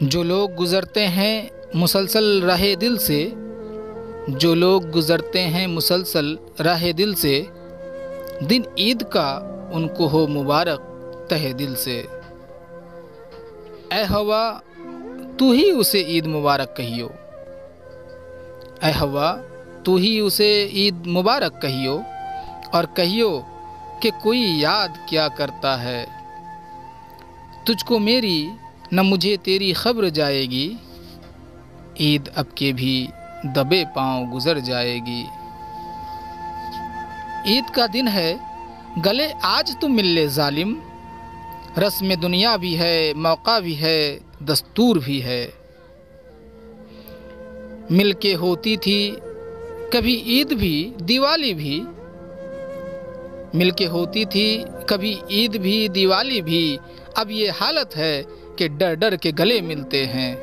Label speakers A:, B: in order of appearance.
A: जो लोग गुज़रते हैं मुसलसल राहे दिल से, जो लोग गुज़रते हैं मुसलसल राहे दिल से, दिन ईद का उनको हो मुबारक तहे दिल से। ए हवा तू ही उसे ईद मुबारक कहियो, ए हवा तू ही उसे ईद मुबारक कहियो, और कहियो कि कोई याद क्या करता है। तुझको मेरी न मुझे तेरी खबर जाएगी, ईद अब के भी दबे पांव गुजर जाएगी। ईद का दिन है गले आज तुम मिल ले जालिम, रस्म दुनिया भी है, मौका भी है, दस्तूर भी है। मिल के होती थी कभी ईद भी दिवाली भी, मिल के होती थी कभी ईद भी दिवाली भी। अब ये हालत है कि डर डर के गले मिलते हैं।